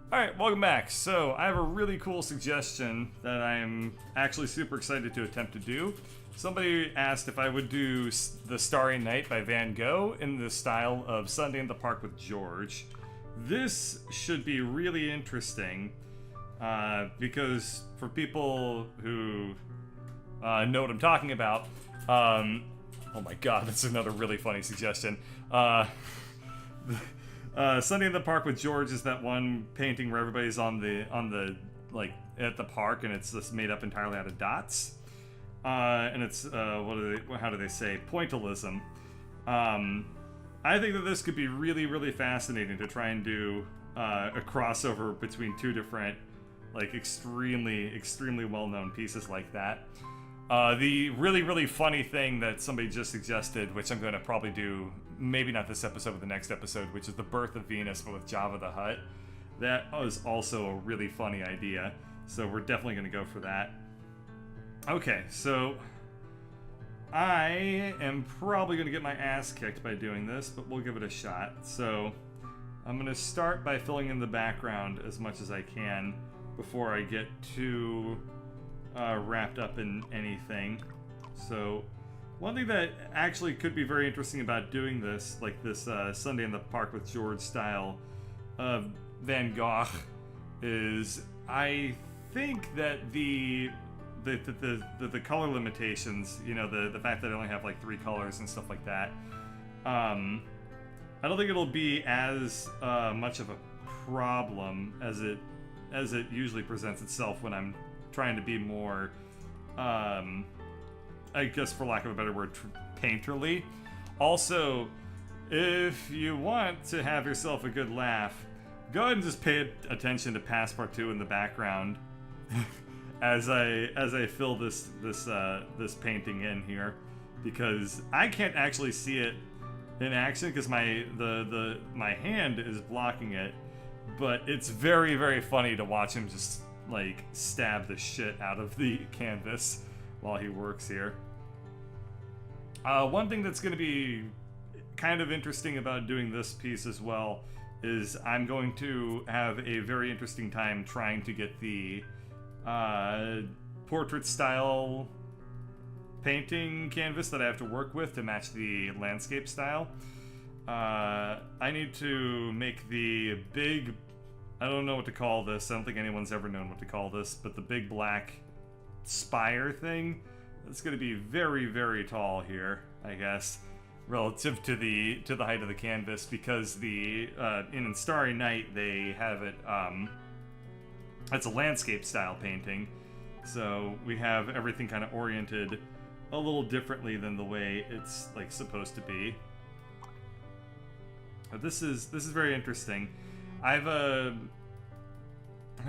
Alright, welcome back. So, I have a really cool suggestion that I'm actually super excited to attempt to do. Somebody asked if I would do The Starry Night by Van Gogh in the style of Sunday in the Park with George. This should be really interesting because for people who know what I'm talking about, oh my god, that's another really funny suggestion. Sunday in the Park with George is that one painting where everybody's on the like at the park and it's just made up entirely out of dots. And it's how do they say, pointillism. I think that this could be really, really fascinating to try and do a crossover between two different, like, extremely well-known pieces like that. The really, really funny thing that somebody just suggested, which I'm going to probably do, maybe not this episode, but the next episode, which is The Birth of Venus, but with Jabba the Hutt. That was also a really funny idea, so we're definitely going to go for that. Okay, so I am probably going to get my ass kicked by doing this, but we'll give it a shot. So I'm going to start by filling in the background as much as I can before I get too wrapped up in anything. So one thing that actually could be very interesting about doing this, like this Sunday in the Park with George style of Van Gogh, is I think that the color limitations, you know, the fact that I only have like 3 colors and stuff like that, I don't think it'll be as much of a problem as it usually presents itself when I'm trying to be more, I guess for lack of a better word, painterly. Also, if you want to have yourself a good laugh, go ahead and just pay attention to Passpartout in the background as I fill this painting in here, because I can't actually see it in action because my hand is blocking it, but it's very, very funny to watch him just like stab the shit out of the canvas while he works here. One thing that's going to be kind of interesting about doing this piece as well is I'm going to have a very interesting time trying to get the portrait style painting canvas that I have to work with to match the landscape style. I need to make the big, I don't know what to call this, I don't think anyone's ever known what to call this, but the big black spire thing, it's going to be very, very tall here, I guess, relative to the height of the canvas, because the in Starry Night they have it, it's a landscape style painting, so we have everything kind of oriented a little differently than the way it's like supposed to be. But this is very interesting. I've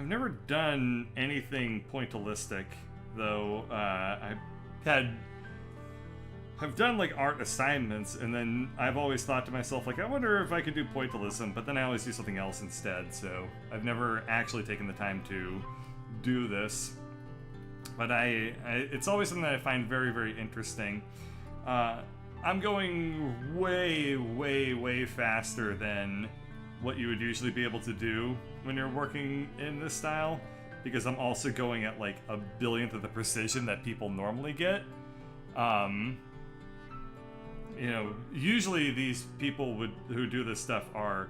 never done anything pointillistic, though. I've done like art assignments, and then I've always thought to myself, like, I wonder if I could do pointillism, but then I always do something else instead, so I've never actually taken the time to do this. But it's always something that I find very, very interesting. I'm going way, way, way faster than what you would usually be able to do when you're working in this style, because I'm also going at like a billionth of the precision that people normally get. You know, usually these people who do this stuff are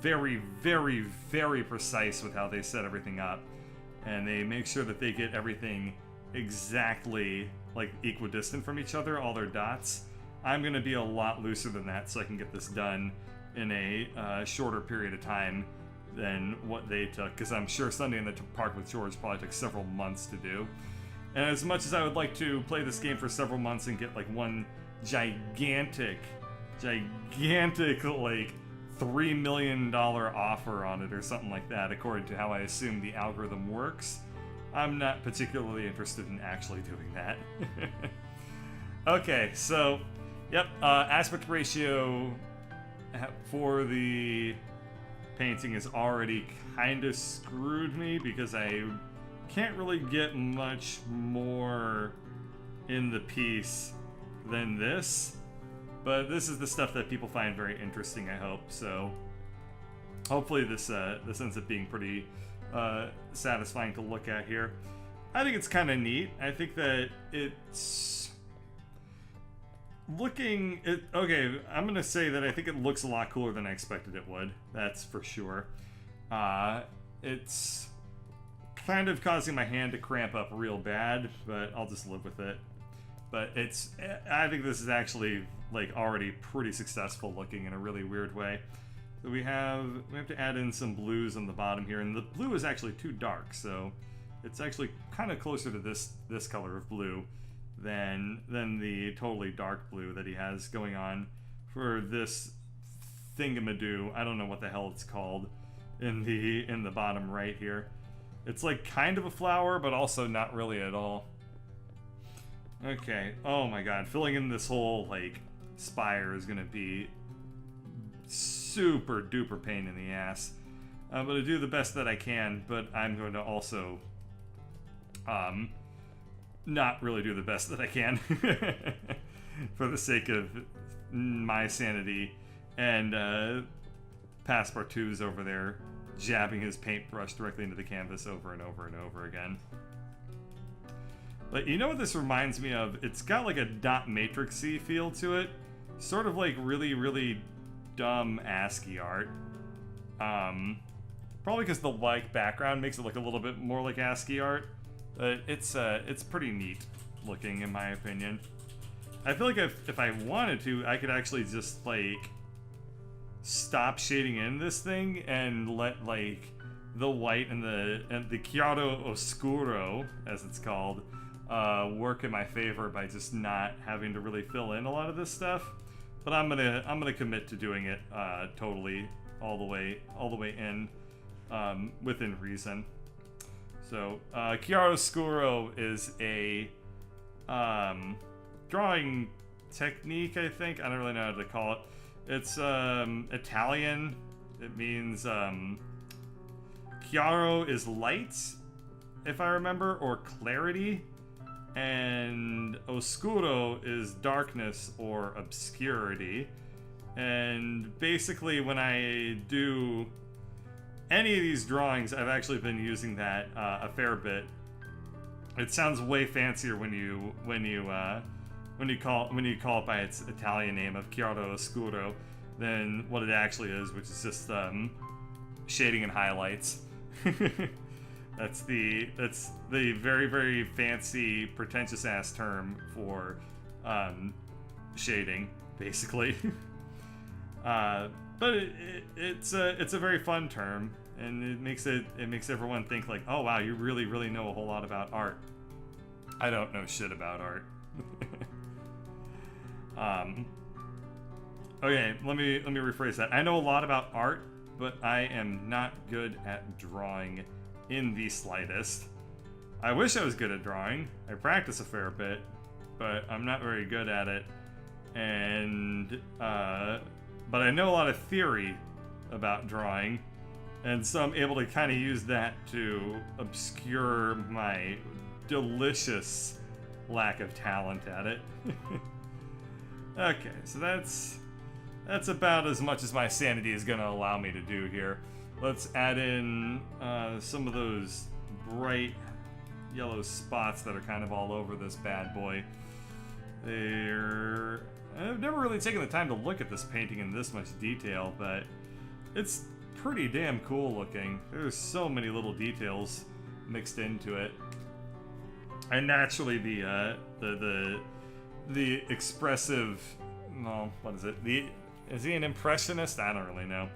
very, very, very precise with how they set everything up, and they make sure that they get everything exactly like equidistant from each other, all their dots. I'm going to be a lot looser than that so I can get this done in a shorter period of time than what they took, because I'm sure Sunday in the Park with George probably took several months to do. And as much as I would like to play this game for several months and get like one gigantic like $3 million offer on it or something like that, according to how I assume the algorithm works, I'm not particularly interested in actually doing that. Okay, so yep, aspect ratio for the painting is already kind of screwed me, because I can't really get much more in the piece than this, but this is the stuff that people find very interesting, I hope. So hopefully this ends up being pretty satisfying to look at here. I think it's kind of neat. I think that it's looking... okay, I'm going to say that I think it looks a lot cooler than I expected it would. That's for sure. It's kind of causing my hand to cramp up real bad, but I'll just live with it. But I think this is actually like already pretty successful looking in a really weird way. So we have to add in some blues on the bottom here, and the blue is actually too dark, so it's actually kind of closer to this color of blue than the totally dark blue that he has going on for this thingamadoo. I don't know what the hell it's called in the bottom right here. It's like kind of a flower, but also not really at all. Okay. Oh my god, filling in this whole like spire is gonna be super duper pain in the ass. I'm gonna do the best that I can, but I'm going to also not really do the best that I can for the sake of my sanity. And Passpartout's over there jabbing his paintbrush directly into the canvas over and over and over again. But you know what this reminds me of? It's got like a dot matrixy feel to it. Sort of like really, really dumb ASCII art. Probably because the like background makes it look a little bit more like ASCII art. But it's pretty neat looking in my opinion. I feel like if I wanted to, I could actually just like stop shading in this thing and let like the white and the chiaro oscuro, as it's called, work in my favor by just not having to really fill in a lot of this stuff. But I'm gonna commit to doing it totally all the way in within reason. So chiaroscuro is a drawing technique, I think. I don't really know how to call it. It's Italian. It means chiaro is light, if I remember, or clarity, and oscuro is darkness or obscurity. And basically when I do any of these drawings, I've actually been using that a fair bit. It sounds way fancier when you call it by its Italian name of chiaro oscuro than what it actually is, which is just shading and highlights. That's the very, very fancy, pretentious ass term for shading, basically. But it's a very fun term, and it makes everyone think like, oh wow, you really, really know a whole lot about art. I don't know shit about art. Okay, let me rephrase that. I know a lot about art, but I am not good at drawing in the slightest. I wish I was good at drawing. I practice a fair bit, but I'm not very good at it. And but I know a lot of theory about drawing, and so I'm able to kind of use that to obscure my delicious lack of talent at it. Okay, so that's about as much as my sanity is going to allow me to do here. Let's add in some of those bright yellow spots that are kind of all over this bad boy. I've never really taken the time to look at this painting in this much detail, but it's pretty damn cool looking. There's so many little details mixed into it. And naturally the expressive, well, what is it? Is he an impressionist? I don't really know.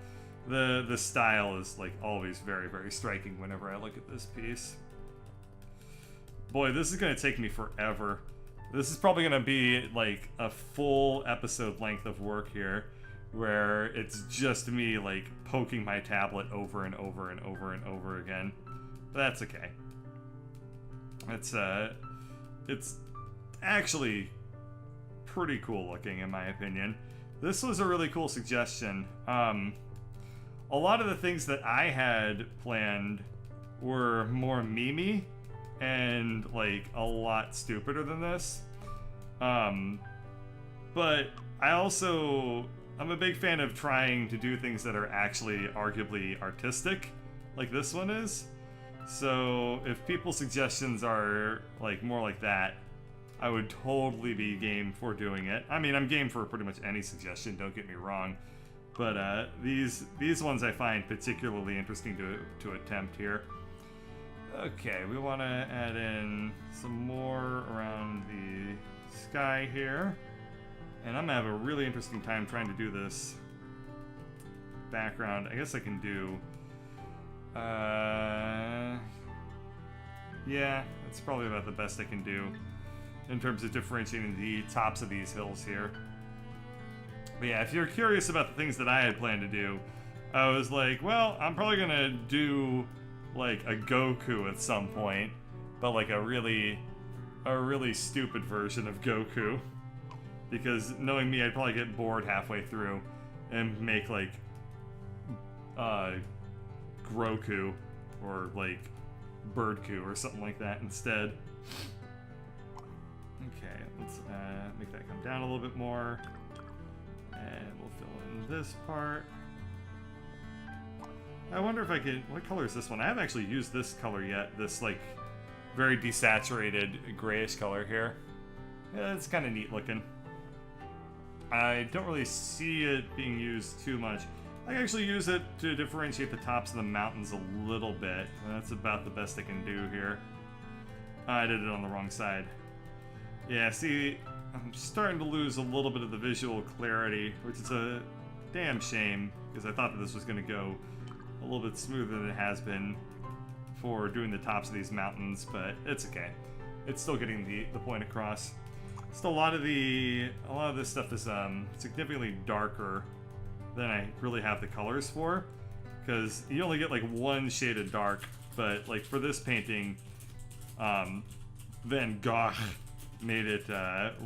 The style is like always very, very striking whenever I look at this piece. Boy, this is gonna take me forever. This is probably gonna be like a full episode length of work here, where it's just me like poking my tablet over and over and over and over again. But that's okay. It's actually pretty cool looking in my opinion. This was a really cool suggestion. A lot of the things that I had planned were more memey and like a lot stupider than this. But I also I'm a big fan of trying to do things that are actually arguably artistic, like this one is. So if people's suggestions are like more like that, I would totally be game for doing it. I mean, I'm game for pretty much any suggestion, don't get me wrong. But these ones I find particularly interesting to attempt here. Okay, we want to add in some more around the sky here. And I'm going to have a really interesting time trying to do this background. I guess I can do... yeah, that's probably about the best I can do in terms of differentiating the tops of these hills here. But yeah, if you're curious about the things that I had planned to do, I was like, well, I'm probably gonna do like a Goku at some point, but like a really stupid version of Goku. Because knowing me, I'd probably get bored halfway through and make like Groku or like Birdku or something like that instead. Okay, let's make that come down a little bit more. And we'll fill in this part. I wonder if I could... What color is this one? I haven't actually used this color yet. This, like, very desaturated grayish color here. Yeah, it's kind of neat looking. I don't really see it being used too much. I can actually use it to differentiate the tops of the mountains a little bit. That's about the best I can do here. I did it on the wrong side. Yeah, see... I'm starting to lose a little bit of the visual clarity, which is a damn shame, because I thought that this was going to go a little bit smoother than it has been for doing the tops of these mountains, but it's okay. It's still getting the point across. Still, a lot of this stuff is significantly darker than I really have the colors for, because you only get like one shade of dark, but like for this painting, Van Gogh made it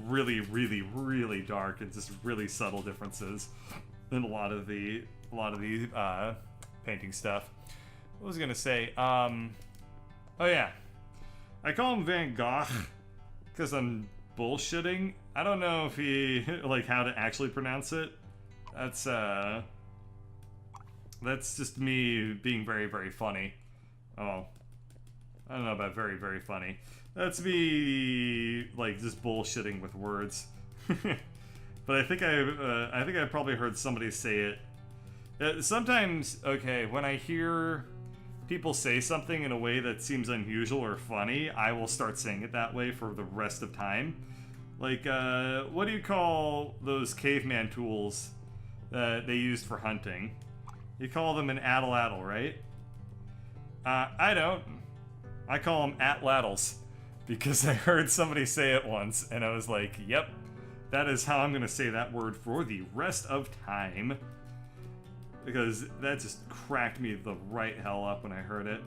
really dark and just really subtle differences in a lot of the painting stuff. What was I gonna say? Oh yeah, I call him Van Gogh because I'm bullshitting. I don't know if he like how to actually pronounce it. That's just me being very funny. Oh, I don't know about very funny. That's me, like, just bullshitting with words. But I think I probably heard somebody say it. Sometimes, okay, when I hear people say something in a way that seems unusual or funny, I will start saying it that way for the rest of time. Like, what do you call those caveman tools that they used for hunting? You call them an atlatl, right? I don't. I call them atlatls. Because I heard somebody say it once, and I was like, yep, that is how I'm going to say that word for the rest of time. Because that just cracked me the right hell up when I heard it.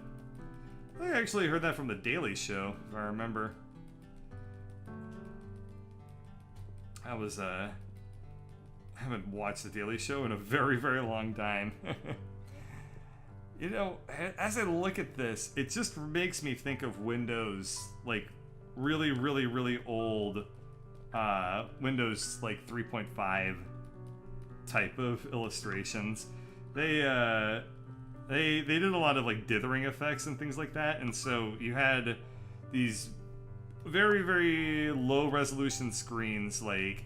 I actually heard that from The Daily Show, if I remember. I haven't watched The Daily Show in a very long time. You know, as I look at this, it just makes me think of Windows, like, really old Windows, like, 3.5 type of illustrations. They did a lot of, like, dithering effects and things like that, and so you had these very low resolution screens, like,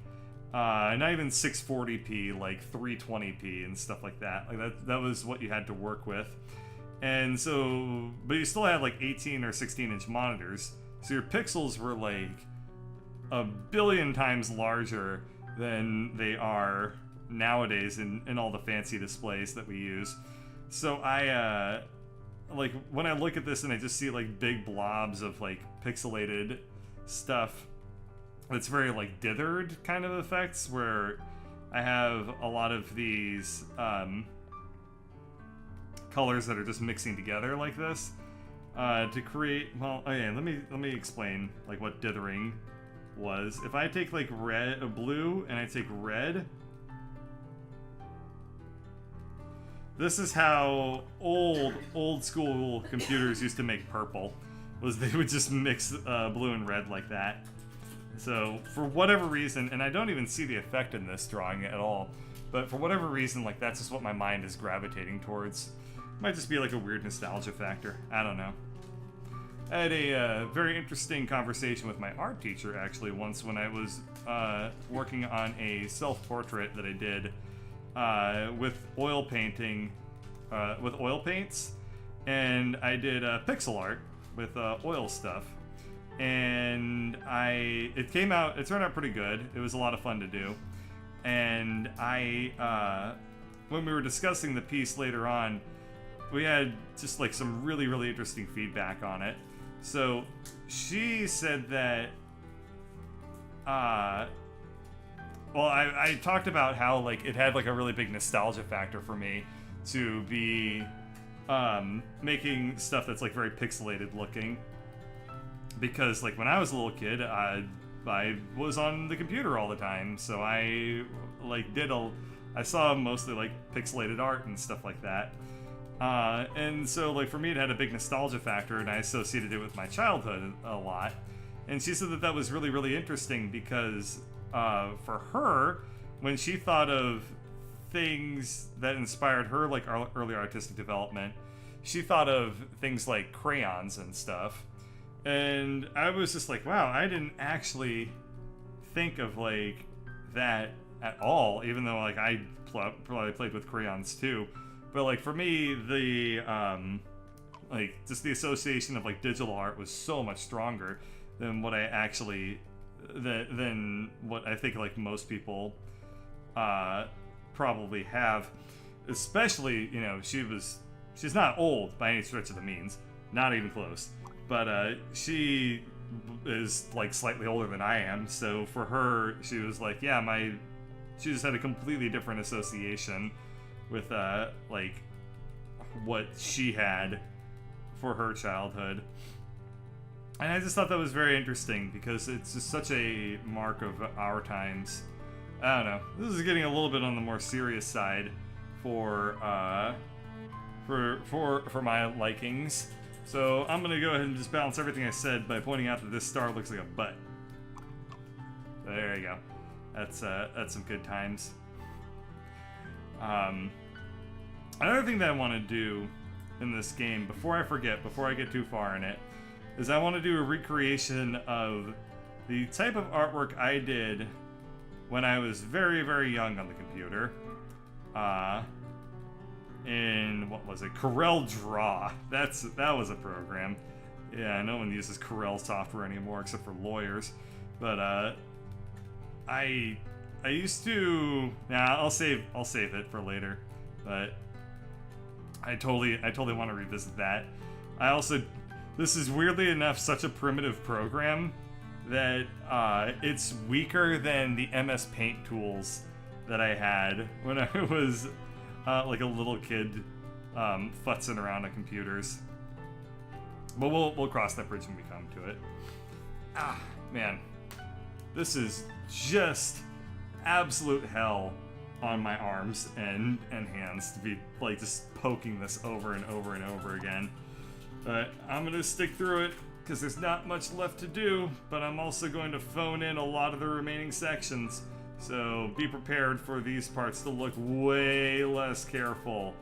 not even 640p, like 320p and stuff like that. Like that was what you had to work with. And so, but you still had like 18 or 16-inch monitors, so your pixels were like a billion times larger than they are nowadays in all the fancy displays that we use. So I, like, when I look at this and I just see like big blobs of like pixelated stuff, it's very like dithered kind of effects, where I have a lot of these colors that are just mixing together like this to create. Well, okay, let me explain like what dithering was. If I take like blue and I take red, this is how old school computers used to make purple. Was they would just mix blue and red like that. So, for whatever reason, and I don't even see the effect in this drawing at all, But for whatever reason, like, that's just what my mind is gravitating towards. Might just be like a weird nostalgia factor. I don't know. I had a very interesting conversation with my art teacher, actually, once when I was working on a self-portrait that I did with oil painting, with oil paints. And I did pixel art with oil stuff. And it turned out pretty good. It was a lot of fun to do. And when we were discussing the piece later on, we had just like some really, really interesting feedback on it. So she said that, I talked about how like it had like a really big nostalgia factor for me to be making stuff that's like very pixelated looking. Because like when I was a little kid, I was on the computer all the time, so I saw mostly like pixelated art and stuff like that. And so like for me it had a big nostalgia factor, and I associated it with my childhood a lot. And she said that that was really, really interesting because for her, when she thought of things that inspired her like early artistic development, she thought of things like crayons and stuff. And I was just like, wow, I didn't actually think of like that at all, even though like I probably played with crayons too. But like for me, the like just the association of like digital art was so much stronger than what I think like most people probably have. Especially, you know, she's not old by any stretch of the means, not even close. But she is like slightly older than I am, so for her, she was like, yeah, she just had a completely different association with like what she had for her childhood. And I just thought that was very interesting because it's just such a mark of our times. I don't know. This is getting a little bit on the more serious side for my likings. So I'm gonna go ahead and just balance everything I said by pointing out that this star looks like a butt. So there you go. That's some good times. Another thing that I want to do in this game, before I forget, before I get too far in it, is I want to do a recreation of the type of artwork I did when I was very, very young on the computer. In, what was it, Corel Draw. That was a program. Yeah, no one uses Corel software anymore except for lawyers. But I used to. Nah, I'll save it for later. But I totally want to revisit that. I also, this is weirdly enough such a primitive program that it's weaker than the MS Paint tools that I had when I was like a little kid futzing around on computers. But we'll cross that bridge when we come to it. Ah, man. This is just absolute hell on my arms and hands to be like just poking this over and over and over again. But I'm gonna stick through it because there's not much left to do, but I'm also going to phone in a lot of the remaining sections. So be prepared for these parts to look way less careful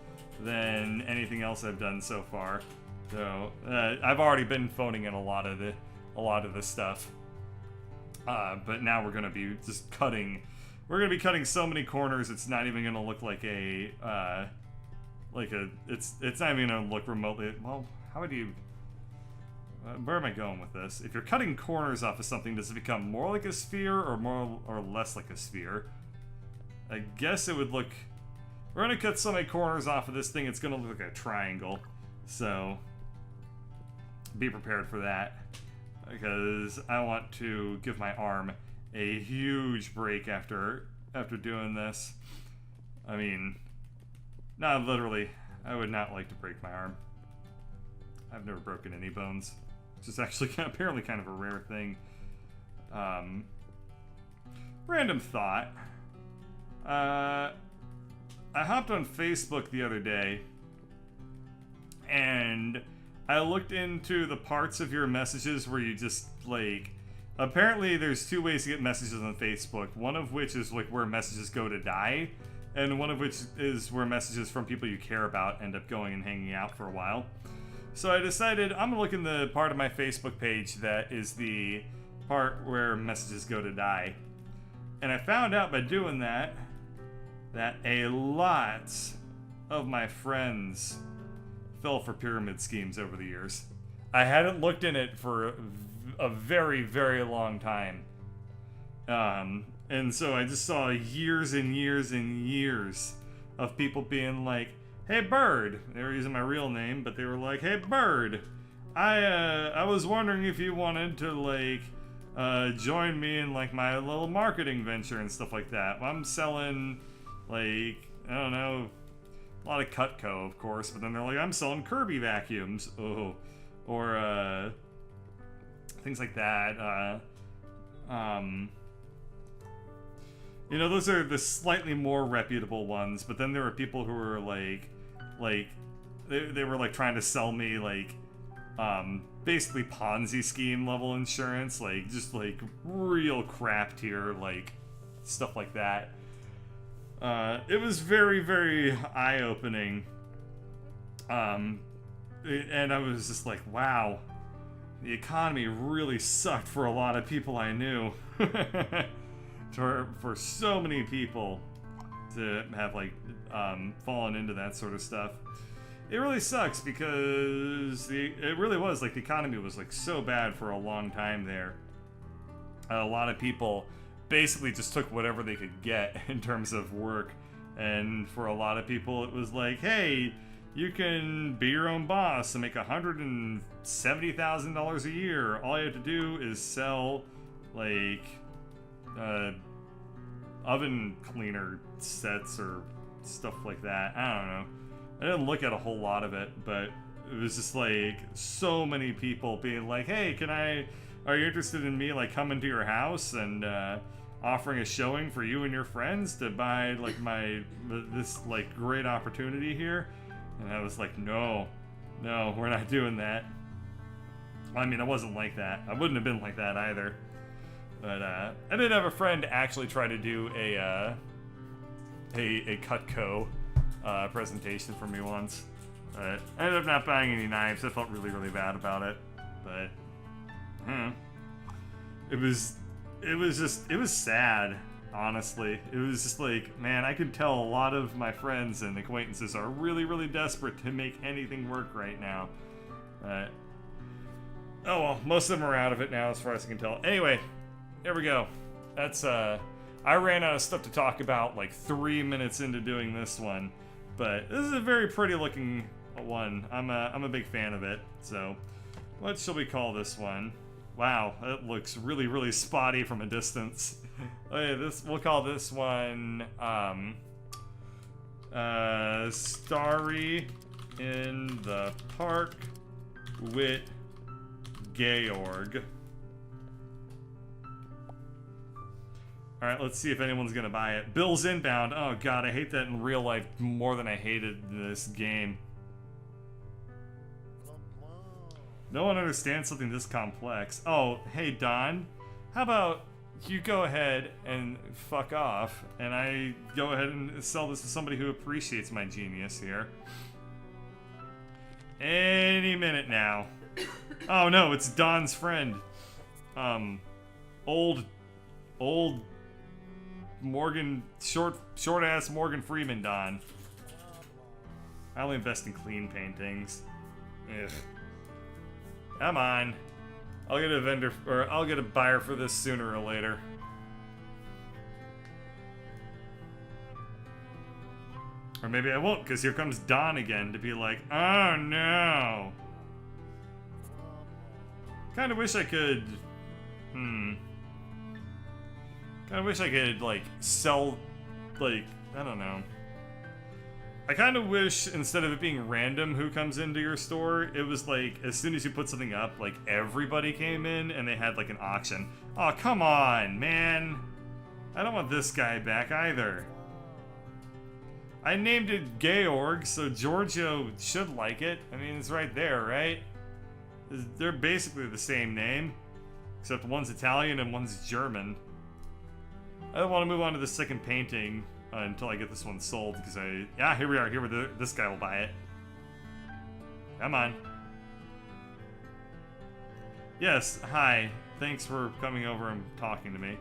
than anything else I've done so far. So I've already been phoning in a lot of this stuff. But now we're gonna be just cutting. We're gonna be cutting so many corners. It's not even gonna look like a It's not even gonna look remotely. Well, how would you? Where am I going with this? If you're cutting corners off of something, does it become more like a sphere or more or less like a sphere? I guess it would look... We're gonna cut so many corners off of this thing, it's gonna look like a triangle. So, be prepared for that. Because I want to give my arm a huge break after doing this. I mean, not literally. I would not like to break my arm. I've never broken any bones. Which is actually apparently kind of a rare thing. Random thought. I hopped on Facebook the other day, and I looked into the parts of your messages where you just, like... Apparently there's two ways to get messages on Facebook. One of which is, like, where messages go to die. and one of which is where messages from people you care about end up going and hanging out for a while. So I decided I'm gonna look in the part of my Facebook page that is the part where messages go to die. And I found out by doing that a lot of my friends fell for pyramid schemes over the years. I hadn't looked in it for a very, very long time. And so I just saw years and years and years of people being like, "Hey Bird," they were using my real name, but they were like, "Hey Bird, I was wondering if you wanted to like join me in like my little marketing venture and stuff like that. I'm selling like, I don't know, a lot of Cutco, of course, but then they're like, I'm selling Kirby vacuums, or things like that. You know, those are the slightly more reputable ones, but then there were people who were like they were like trying to sell me like basically Ponzi scheme level insurance, like just like real crap tier like stuff like that. It was very, very eye-opening. And I was just like, wow, the economy really sucked for a lot of people I knew. For so many people to have like fallen into that sort of stuff. It really sucks because it really was like the economy was like so bad for a long time there. A lot of people basically just took whatever they could get in terms of work, and for a lot of people it was like, hey, you can be your own boss and make $170,000 a year. All you have to do is sell like oven cleaner sets or stuff like that. I don't know. I didn't look at a whole lot of it, but it was just like so many people being like, hey, are you interested in me like coming to your house and offering a showing for you and your friends to buy like this like great opportunity here? And I was like, no, we're not doing that. I mean, I wasn't like that. I wouldn't have been like that either. But I did have a friend actually try to do a Cutco presentation for me once. But I ended up not buying any knives. I felt really, really bad about it. But it was sad, honestly. It was just like, man, I could tell a lot of my friends and acquaintances are really, really desperate to make anything work right now. Oh well, most of them are out of it now as far as I can tell. Anyway, there we go. That's I ran out of stuff to talk about like 3 minutes into doing this one, but this is a very pretty looking one. I'm a big fan of it. So what shall we call this one? Wow, it looks really, really spotty from a distance. Okay, we'll call this one Starry in the Park with Georg. Alright, let's see if anyone's gonna buy it. Bill's inbound. Oh god, I hate that in real life more than I hated this game. No one understands something this complex. Oh, hey Don, how about you go ahead and fuck off, and I go ahead and sell this to somebody who appreciates my genius here. Any minute now. Oh no, it's Don's friend. Old Morgan, short-ass Morgan Freeman Don. I only invest in clean paintings. Ugh. Come on. I'll get a vendor, or I'll get a buyer for this sooner or later. Or maybe I won't, because here comes Don again to be like, oh no. Kinda wish I could, kinda wish I could, like, sell, like, I don't know. I kind of wish, instead of it being random who comes into your store, it was like, as soon as you put something up, like, everybody came in and they had, like, an auction. Oh, come on, man. I don't want this guy back either. I named it Georg, so Giorgio should like it. I mean, it's right there, right? They're basically the same name, except one's Italian and one's German. I want to move on to the second painting, until I get this one sold, because yeah, here we are. This guy will buy it. Come on. Yes, hi. Thanks for coming over and talking to me.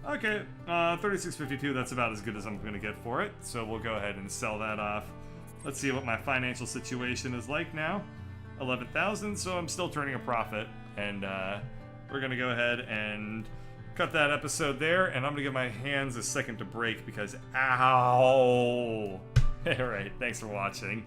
Okay, 36.52, that's about as good as I'm going to get for it, so we'll go ahead and sell that off. Let's see what my financial situation is like now. 11,000, so I'm still turning a profit, and we're going to go ahead and cut that episode there, and I'm going to give my hands a second to break because, ow! Alright, thanks for watching.